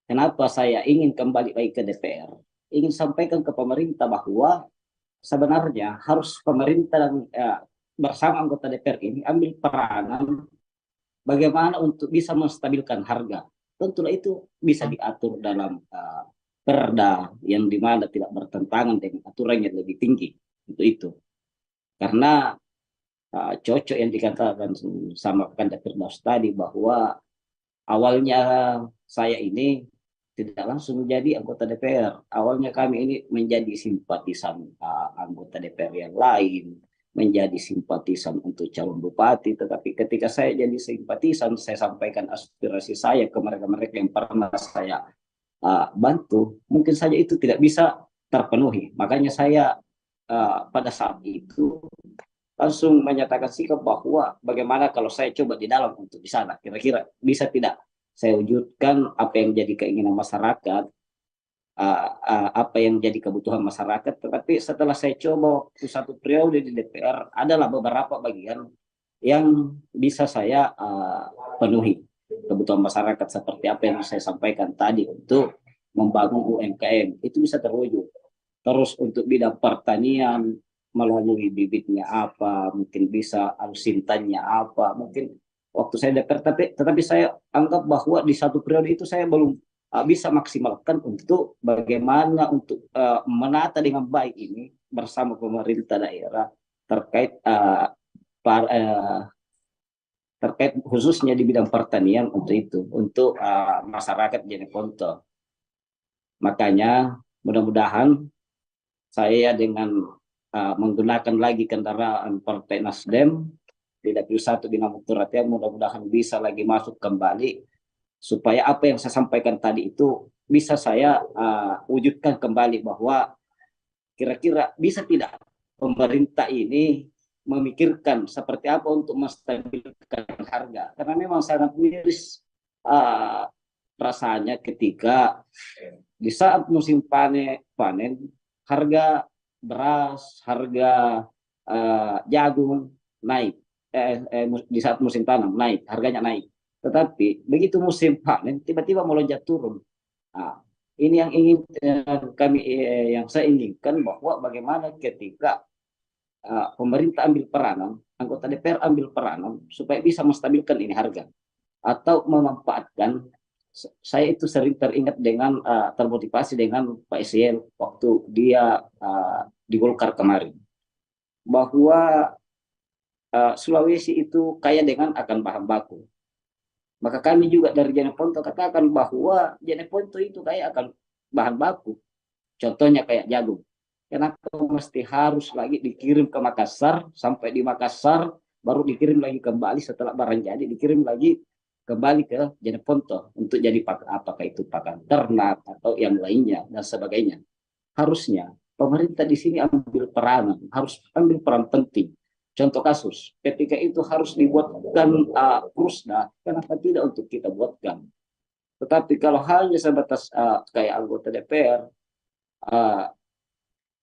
Kenapa saya ingin kembali lagi ke DPR? Ingin sampaikan ke pemerintah bahwa sebenarnya harus pemerintah dan bersama anggota DPR ini ambil peranan bagaimana untuk bisa menstabilkan harga. Tentulah itu bisa diatur dalam perda yang dimana tidak bertentangan dengan aturan yang lebih tinggi untuk itu. Karena cocok yang dikatakan sama Kanda Firdaus tadi bahwa awalnya saya ini tidak langsung menjadi anggota DPR. Awalnya kami ini menjadi simpatisan anggota DPR yang lain, menjadi simpatisan untuk calon bupati. Tetapi ketika saya jadi simpatisan, saya sampaikan aspirasi saya ke mereka-mereka yang pernah saya bantu. Mungkin saja itu tidak bisa terpenuhi. Makanya saya pada saat itu langsung menyatakan sikap bahwa bagaimana kalau saya coba di dalam untuk di sana, kira-kira bisa tidak saya wujudkan apa yang jadi keinginan masyarakat, apa yang jadi kebutuhan masyarakat. Tetapi setelah saya coba waktu satu periode di DPR, adalah beberapa bagian yang bisa saya penuhi kebutuhan masyarakat, seperti apa yang saya sampaikan tadi untuk membangun UMKM itu bisa terwujud. Terus untuk bidang pertanian melalui bibitnya apa, mungkin bisa alusintannya apa, mungkin waktu saya DPR, tetapi saya anggap bahwa di satu periode itu saya belum bisa maksimalkan untuk bagaimana untuk menata dengan baik ini bersama pemerintah daerah terkait par, uh, terkait khususnya di bidang pertanian untuk itu, untuk masyarakat Jeneponto. Makanya mudah-mudahan saya dengan menggunakan lagi kendaraan Partai Nasdem di Dapil 1 Bina Mukturatia, mudah-mudahan bisa lagi masuk kembali supaya apa yang saya sampaikan tadi itu bisa saya wujudkan kembali, bahwa kira-kira bisa tidak pemerintah ini memikirkan seperti apa untuk menstabilkan harga, karena memang sangat miris rasanya ketika di saat musim panen harga beras, harga jagung naik, di saat musim tanam naik, harganya naik. Tetapi begitu musim panen tiba-tiba melonjak turun. Nah, ini yang ingin yang saya inginkan, bahwa bagaimana ketika pemerintah ambil peranan, anggota DPR ambil peranan supaya bisa menstabilkan ini harga atau memanfaatkan. Saya itu sering teringat dengan termotivasi dengan Pak SYL waktu dia di Golkar kemarin, bahwa Sulawesi itu kaya dengan akan bahan baku. Maka kami juga dari Jeneponto katakan bahwa Jeneponto itu kaya akan bahan baku. Contohnya kayak jagung. Kenapa mesti harus lagi dikirim ke Makassar, sampai di Makassar baru dikirim lagi kembali setelah barang jadi, dikirim lagi kembali ke Jeneponto untuk jadi apakah itu pakan ternak atau yang lainnya dan sebagainya. Harusnya pemerintah di sini ambil peranan, harus ambil peran penting. Contoh kasus, ketika itu harus dibuatkan Prusda, kenapa tidak untuk kita buatkan? Tetapi kalau hanya sebatas kayak anggota DPR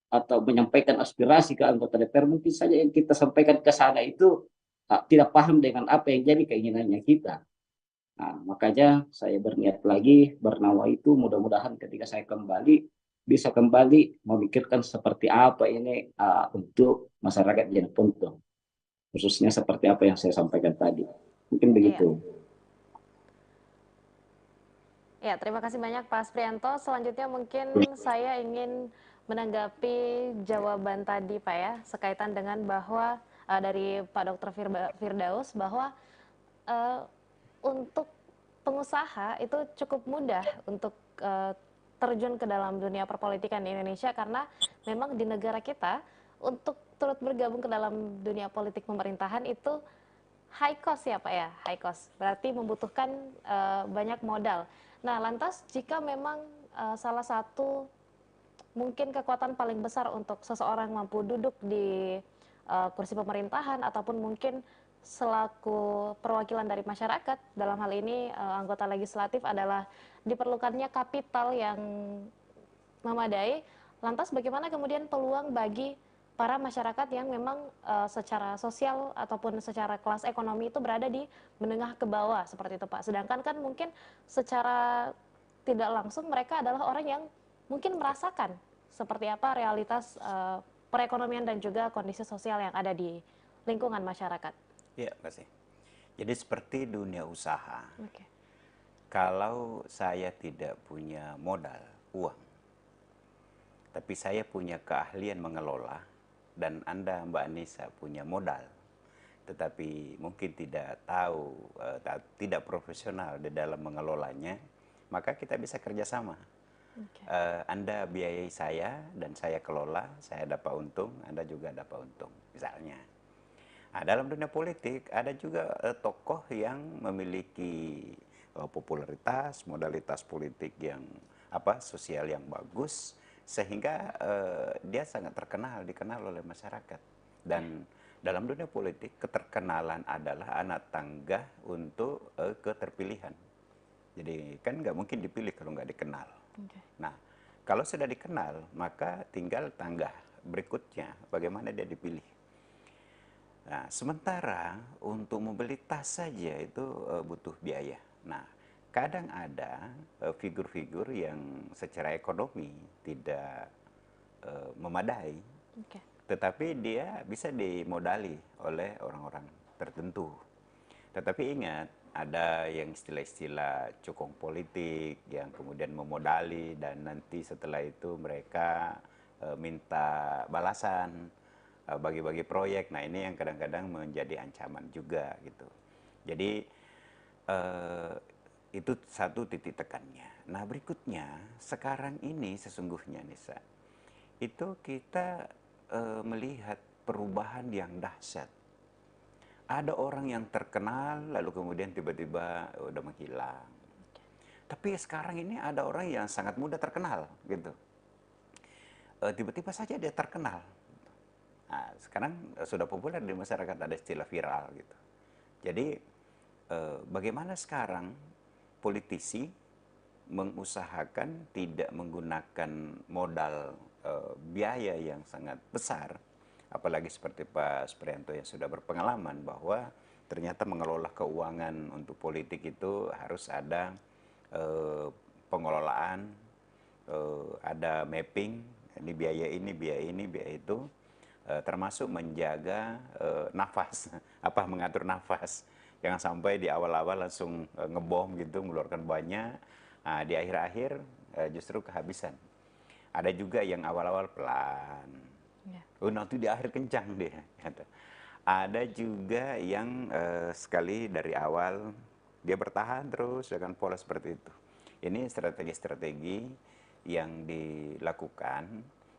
atau menyampaikan aspirasi ke anggota DPR, mungkin saja yang kita sampaikan ke sana itu tidak paham dengan apa yang jadi keinginannya kita. Nah, makanya saya berniat lagi bernawa itu, mudah-mudahan ketika saya kembali bisa kembali memikirkan seperti apa ini untuk masyarakat Jeneponto, khususnya seperti apa yang saya sampaikan tadi. Mungkin begitu. Ya, terima kasih banyak Pak Sprianto. Selanjutnya mungkin saya ingin menanggapi jawaban tadi Pak ya, sekaitan dengan bahwa dari Pak Dr. Firdaus, bahwa untuk pengusaha itu cukup mudah untuk terjun ke dalam dunia perpolitikan di Indonesia, karena memang di negara kita untuk turut bergabung ke dalam dunia politik pemerintahan itu high cost ya Pak ya, high cost. Berarti membutuhkan banyak modal. Nah, lantas jika memang salah satu mungkin kekuatan paling besar untuk seseorang mampu duduk di kursi pemerintahan ataupun mungkin selaku perwakilan dari masyarakat, dalam hal ini anggota legislatif, adalah diperlukannya kapital yang memadai. Lantas bagaimana kemudian peluang bagi para masyarakat yang memang secara sosial ataupun secara kelas ekonomi itu berada di menengah ke bawah seperti itu Pak. Sedangkan kan mungkin secara tidak langsung mereka adalah orang yang mungkin merasakan seperti apa realitas perekonomian dan juga kondisi sosial yang ada di lingkungan masyarakat. Iya, kasih. Jadi seperti dunia usaha, Oke. kalau saya tidak punya modal, uang, tapi saya punya keahlian mengelola, dan Anda, Mbak Anissa, punya modal, tetapi mungkin tidak tahu, tidak profesional di dalam mengelolanya, maka kita bisa kerjasama. Oke. Anda biayai saya, dan saya kelola, saya dapat untung, Anda juga dapat untung, misalnya. Nah, dalam dunia politik ada juga tokoh yang memiliki popularitas, modalitas politik yang sosial yang bagus, sehingga dia sangat terkenal, dikenal oleh masyarakat. Dan dalam dunia politik keterkenalan adalah anak tangga untuk keterpilihan. Jadi kan nggak mungkin dipilih kalau nggak dikenal. Oke. Nah, kalau sudah dikenal, maka tinggal tangga berikutnya bagaimana dia dipilih. Nah, sementara untuk membeli tas saja itu butuh biaya. Nah, kadang ada figur-figur yang secara ekonomi tidak memadai, Oke. tetapi dia bisa dimodali oleh orang-orang tertentu. Tetapi ingat, ada yang istilah-istilah cukong politik yang kemudian memodali dan nanti setelah itu mereka minta balasan, bagi-bagi proyek. Nah, ini yang kadang-kadang menjadi ancaman juga gitu. Jadi eh, itu satu titik tekannya. Nah, berikutnya sekarang ini sesungguhnya Nisa, itu kita melihat perubahan yang dahsyat. Ada orang yang terkenal lalu kemudian tiba-tiba udah menghilang. Tapi sekarang ini ada orang yang sangat mudah terkenal gitu. Tiba-tiba saja dia terkenal. Nah, sekarang sudah populer di masyarakat, ada istilah viral gitu. Jadi bagaimana sekarang politisi mengusahakan tidak menggunakan modal biaya yang sangat besar, apalagi seperti Pak Supriyanto yang sudah berpengalaman bahwa ternyata mengelola keuangan untuk politik itu harus ada eh, pengelolaan, ada mapping, ini biaya ini, biaya ini, biaya itu, termasuk menjaga nafas, mengatur nafas. Jangan sampai di awal-awal langsung ngebom gitu, mengeluarkan banyak, di akhir-akhir justru kehabisan. Ada juga yang awal-awal pelan, Ya. nanti di akhir kencang deh. Gitu. Ada juga yang sekali dari awal dia bertahan terus dengan pola seperti itu. Ini strategi-strategi yang dilakukan.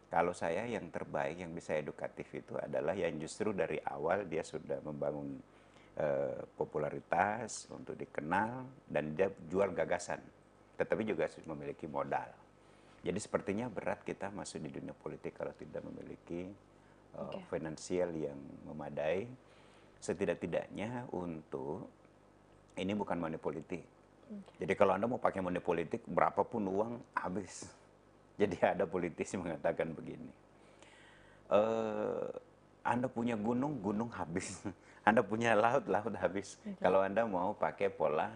Kalau saya yang terbaik yang bisa edukatif itu adalah yang justru dari awal dia sudah membangun popularitas untuk dikenal dan dia jual gagasan, tetapi juga memiliki modal. Jadi sepertinya berat kita masuk di dunia politik kalau tidak memiliki finansial yang memadai, setidak-tidaknya untuk ini bukan money politik. Jadi kalau Anda mau pakai money politik, berapapun uang habis. Jadi ada politisi mengatakan begini, Anda punya gunung, gunung habis. Anda punya laut, laut habis. Kalau Anda mau pakai pola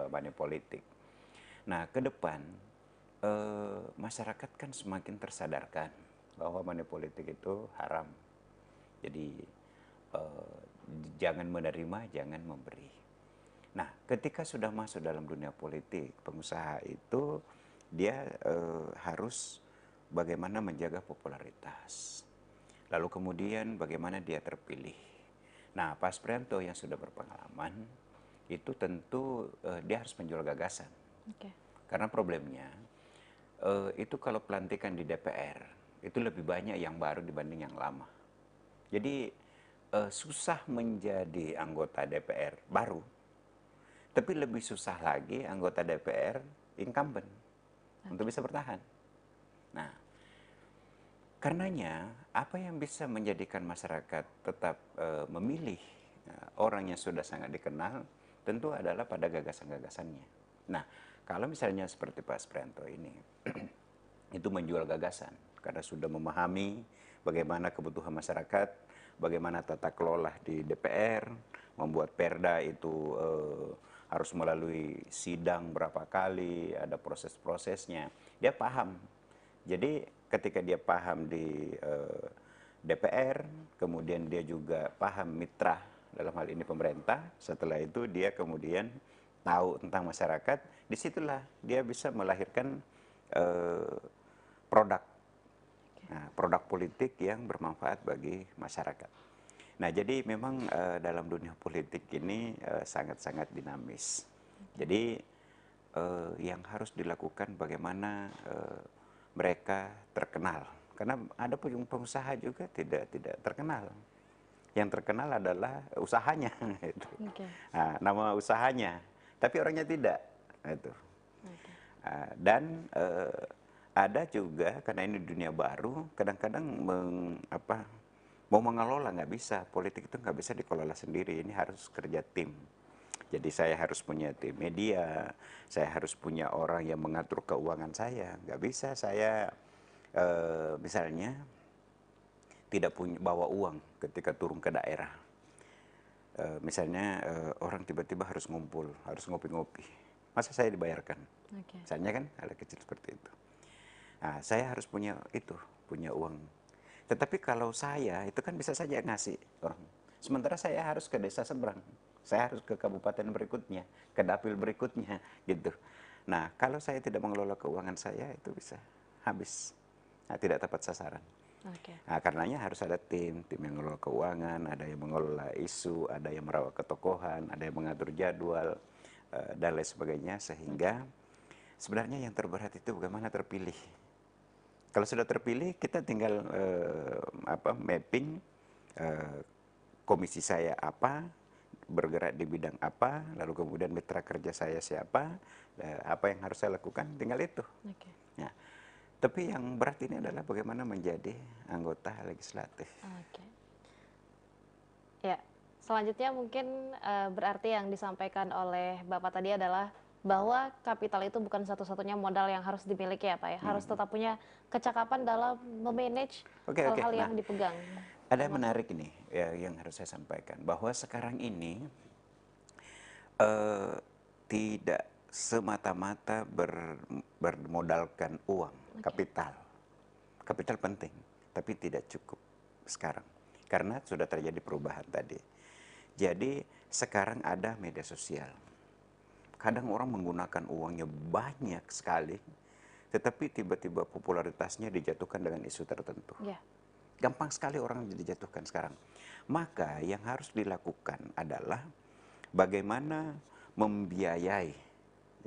money politik. Nah, ke depan masyarakat kan semakin tersadarkan bahwa money politik itu haram. Jadi eh, jangan menerima, jangan memberi. Nah, ketika sudah masuk dalam dunia politik, pengusaha itu dia harus bagaimana menjaga popularitas. Lalu kemudian bagaimana dia terpilih. Nah, Pak Supriyanto yang sudah berpengalaman, itu tentu dia harus menjual gagasan. Oke. Karena problemnya, itu kalau pelantikan di DPR, itu lebih banyak yang baru dibanding yang lama. Jadi susah menjadi anggota DPR baru, tapi lebih susah lagi anggota DPR incumbent untuk bisa bertahan. Nah, karenanya apa yang bisa menjadikan masyarakat tetap memilih orang yang sudah sangat dikenal tentu adalah pada gagasan-gagasannya. Nah, kalau misalnya seperti Pak Supriyanto ini itu menjual gagasan karena sudah memahami bagaimana kebutuhan masyarakat, bagaimana tata kelola di DPR, membuat perda itu harus melalui sidang berapa kali, ada proses-prosesnya. Dia paham. Jadi ketika dia paham di DPR, kemudian dia juga paham mitra dalam hal ini pemerintah. Setelah itu dia kemudian tahu tentang masyarakat, disitulah dia bisa melahirkan produk. Nah, produk politik yang bermanfaat bagi masyarakat. Nah, jadi memang dalam dunia politik ini sangat-sangat dinamis. Jadi yang harus dilakukan bagaimana mereka terkenal. Karena ada pengusaha juga tidak terkenal. Yang terkenal adalah usahanya, itu. Nah, nama usahanya, tapi orangnya tidak. Itu. Dan ada juga karena ini dunia baru, kadang-kadang mau mengelola nggak bisa, politik itu nggak bisa dikelola sendiri, ini harus kerja tim. Jadi saya harus punya tim media, saya harus punya orang yang mengatur keuangan saya, nggak bisa saya misalnya tidak punya bawa uang ketika turun ke daerah. Misalnya orang tiba-tiba harus ngumpul, harus ngopi-ngopi, masa saya dibayarkan? Misalnya kan hal kecil seperti itu. Nah, saya harus punya uang. Tetapi kalau saya, itu kan bisa saja ngasih orang. Sementara saya harus ke desa seberang. Saya harus ke kabupaten berikutnya, ke dapil berikutnya, gitu. Nah, kalau saya tidak mengelola keuangan saya, itu bisa habis. Nah, tidak tepat sasaran. Nah, karenanya harus ada tim yang mengelola keuangan, ada yang mengelola isu, ada yang merawat ketokohan, ada yang mengatur jadwal, dan lain sebagainya. Sehingga sebenarnya yang terberat itu bagaimana terpilih. Kalau sudah terpilih, kita tinggal mapping komisi saya apa, bergerak di bidang apa, lalu kemudian mitra kerja saya siapa, apa yang harus saya lakukan, tinggal itu. Nah, tapi yang berat ini adalah bagaimana menjadi anggota legislatif. Ya, selanjutnya mungkin berarti yang disampaikan oleh Bapak tadi adalah bahwa kapital itu bukan satu-satunya modal yang harus dimiliki ya Pak ya, harus tetap punya kecakapan dalam memanage hal-hal yang dipegang. Ada menarik ini ya, yang harus saya sampaikan, bahwa sekarang ini tidak semata-mata bermodalkan uang, kapital. Kapital penting, tapi tidak cukup sekarang. Karena sudah terjadi perubahan tadi. Jadi sekarang ada media sosial. Kadang orang menggunakan uangnya banyak sekali, tetapi tiba-tiba popularitasnya dijatuhkan dengan isu tertentu. Gampang sekali orang dijatuhkan sekarang. Maka yang harus dilakukan adalah bagaimana membiayai,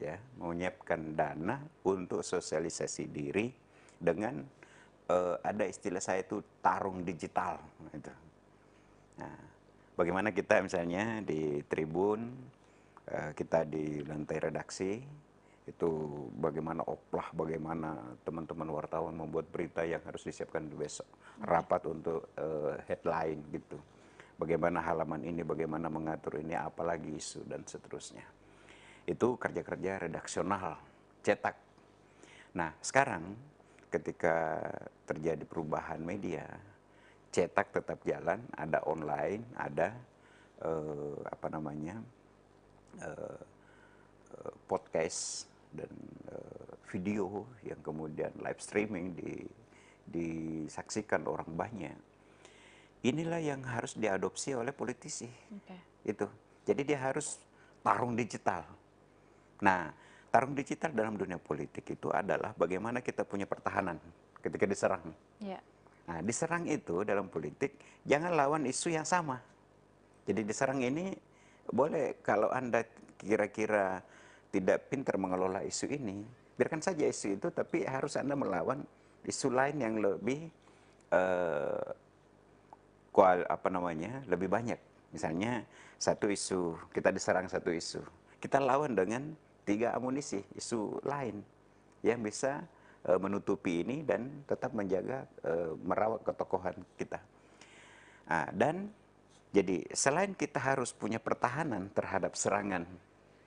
ya, menyiapkan dana untuk sosialisasi diri dengan ada istilah saya itu tarung digital. Nah, bagaimana kita misalnya di Tribun, kita di lantai redaksi, itu bagaimana bagaimana teman-teman wartawan membuat berita yang harus disiapkan besok, rapat untuk headline gitu. Bagaimana halaman ini, bagaimana mengatur ini, apalagi isu dan seterusnya. Itu kerja-kerja redaksional, cetak. Nah, sekarang ketika terjadi perubahan media, cetak tetap jalan, ada online, ada podcast dan video yang kemudian live streaming disaksikan orang banyak. Inilah yang harus diadopsi oleh politisi. Itu. Jadi dia harus tarung digital. Nah, tarung digital dalam dunia politik itu adalah bagaimana kita punya pertahanan ketika diserang. Nah, diserang itu dalam politik jangan lawan isu yang sama. Jadi diserang ini boleh, kalau Anda kira-kira tidak pintar mengelola isu ini, biarkan saja isu itu, tapi harus Anda melawan isu lain yang lebih lebih banyak. Misalnya satu isu, kita diserang satu isu, kita lawan dengan 3 amunisi isu lain yang bisa menutupi ini dan tetap menjaga merawat ketokohan kita. Nah, dan jadi selain kita harus punya pertahanan terhadap serangan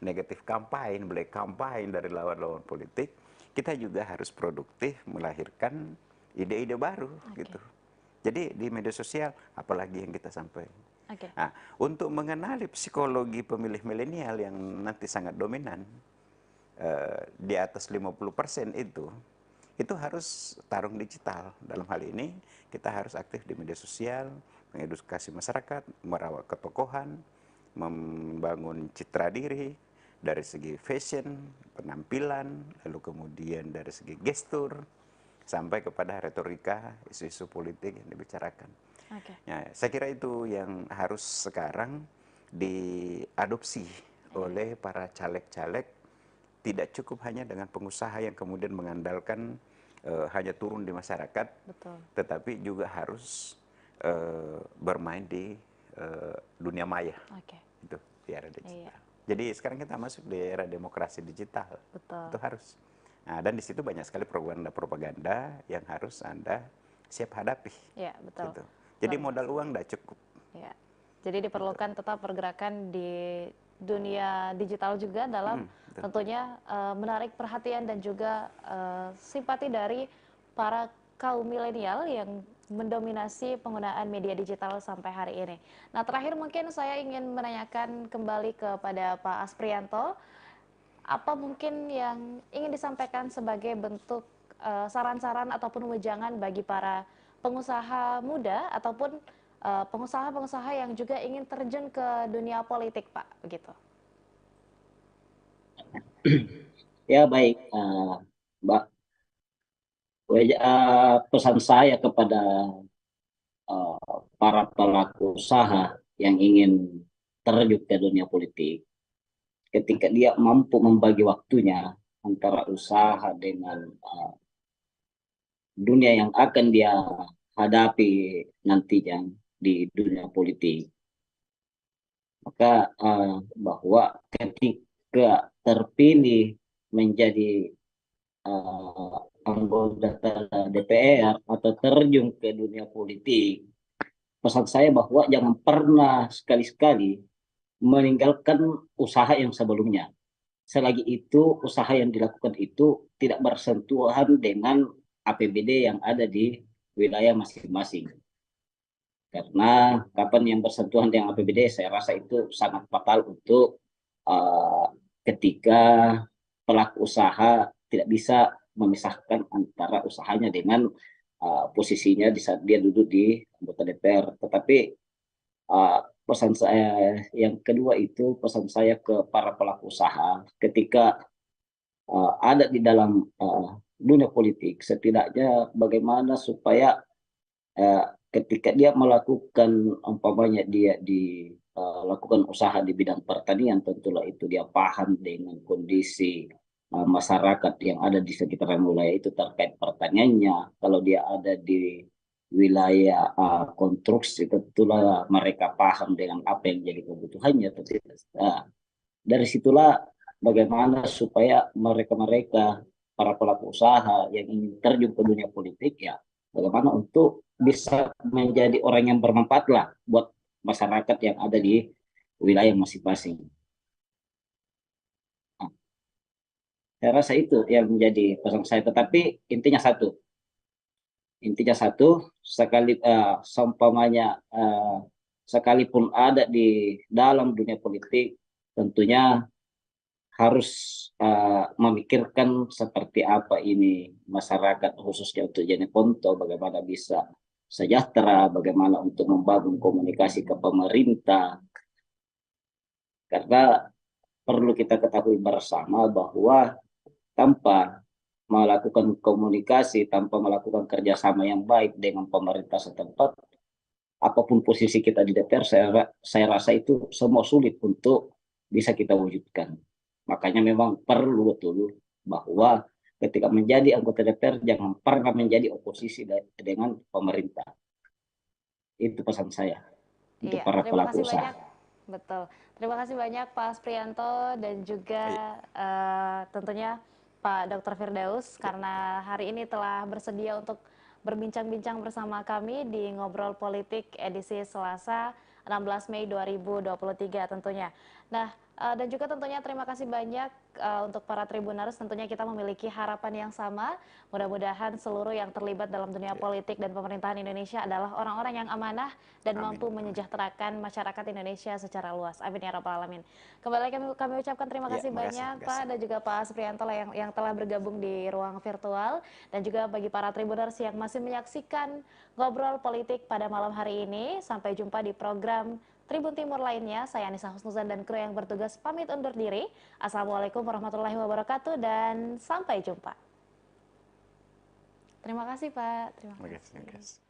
negatif kampanye, black campaign dari lawan-lawan politik, kita juga harus produktif melahirkan ide-ide baru gitu. Jadi di media sosial apalagi yang kita sampaikan. Nah, untuk mengenali psikologi pemilih milenial yang nanti sangat dominan di atas 50% itu harus tarung digital. Dalam hal ini kita harus aktif di media sosial, mengedukasi masyarakat, merawat ketokohan, membangun citra diri dari segi fashion, penampilan, lalu kemudian dari segi gestur, sampai kepada retorika isu-isu politik yang dibicarakan. Oke. Ya, saya kira itu yang harus sekarang diadopsi oleh para caleg-caleg. Tidak cukup hanya dengan pengusaha yang kemudian mengandalkan hanya turun di masyarakat, Betul. tetapi juga harus bermain di dunia maya. Oke. Itu di era digital. Iya. Jadi sekarang kita masuk di era demokrasi digital. Betul. Itu harus. Nah, dan di situ banyak sekali propaganda-propaganda yang harus Anda siap hadapi. Iya, betul. Gitu. Jadi modal uang tidak cukup. Ya. Jadi diperlukan tetap pergerakan di dunia digital juga dalam tentunya menarik perhatian dan juga simpati dari para kaum milenial yang mendominasi penggunaan media digital sampai hari ini. Nah, terakhir mungkin saya ingin menanyakan kembali kepada Pak Asprianto, apa mungkin yang ingin disampaikan sebagai bentuk saran-saran ataupun wejangan bagi para pengusaha muda ataupun pengusaha-pengusaha yang juga ingin terjun ke dunia politik, Pak, begitu? Ya baik, Mbak. Pesan saya kepada para pelaku usaha yang ingin terjun ke dunia politik, ketika dia mampu membagi waktunya antara usaha dengan dunia yang akan dia hadapi nantinya di dunia politik, maka bahwa ketika terpilih menjadi anggota DPR atau terjun ke dunia politik, pesan saya bahwa jangan pernah sekali-sekali meninggalkan usaha yang sebelumnya. Selagi itu usaha yang dilakukan itu tidak bersentuhan dengan APBD yang ada di wilayah masing-masing. Karena kapan yang bersentuhan dengan APBD, saya rasa itu sangat fatal untuk ketika pelaku usaha tidak bisa memisahkan antara usahanya dengan posisinya di saat dia duduk di anggota DPR. Tetapi pesan saya yang kedua itu pesan saya ke para pelaku usaha ketika ada di dalam dunia politik, setidaknya bagaimana supaya ketika dia melakukan umpamanya dia lakukan usaha di bidang pertanian, tentulah itu dia paham dengan kondisi masyarakat yang ada di sekitaran wilayah itu terkait pertaniannya. Kalau dia ada di wilayah konstruksi, tentulah mereka paham dengan apa yang jadi kebutuhannya. Dari situlah bagaimana supaya mereka-mereka para pelaku usaha yang ingin terjun ke dunia politik, ya bagaimana untuk bisa menjadi orang yang bermanfaat lah buat masyarakat yang ada di wilayah masing-masing. Nah, saya rasa itu yang menjadi pesan saya. Tetapi intinya satu, seumpamanya sekalipun ada di dalam dunia politik, tentunya harus memikirkan seperti apa ini masyarakat khususnya untuk Jeneponto, bagaimana bisa sejahtera, bagaimana untuk membangun komunikasi ke pemerintah. Karena perlu kita ketahui bersama bahwa tanpa melakukan komunikasi, tanpa melakukan kerjasama yang baik dengan pemerintah setempat, apapun posisi kita di DPR, saya rasa itu semua sulit untuk bisa kita wujudkan. Makanya memang perlu betul bahwa ketika menjadi anggota DPR jangan pernah menjadi oposisi dengan pemerintah. Itu pesan saya untuk Iya, para terima pelaku kasih usaha. banyak. Betul. Terima kasih banyak Pak Asprianto dan juga tentunya Pak Dr. Firdaus karena hari ini telah bersedia untuk berbincang-bincang bersama kami di Ngobrol Politik edisi Selasa 16 Mei 2023 tentunya. Nah, Dan juga tentunya terima kasih banyak untuk para Tribuners. Tentunya kita memiliki harapan yang sama. Mudah-mudahan seluruh yang terlibat dalam dunia politik dan pemerintahan Indonesia adalah orang-orang yang amanah dan Amin. mampu menyejahterakan masyarakat Indonesia secara luas. Amin ya rabbal alamin. Kembali kami ucapkan terima kasih banyak Pak dan juga Pak Supriyanto yang telah bergabung di ruang virtual, dan juga bagi para Tribuners yang masih menyaksikan ngobrol politik pada malam hari ini. Sampai jumpa di program Tribun Timur lainnya. Saya Anissa Husnuzan dan kru yang bertugas pamit undur diri. Assalamualaikum warahmatullahi wabarakatuh dan sampai jumpa. Terima kasih Pak. Terima kasih.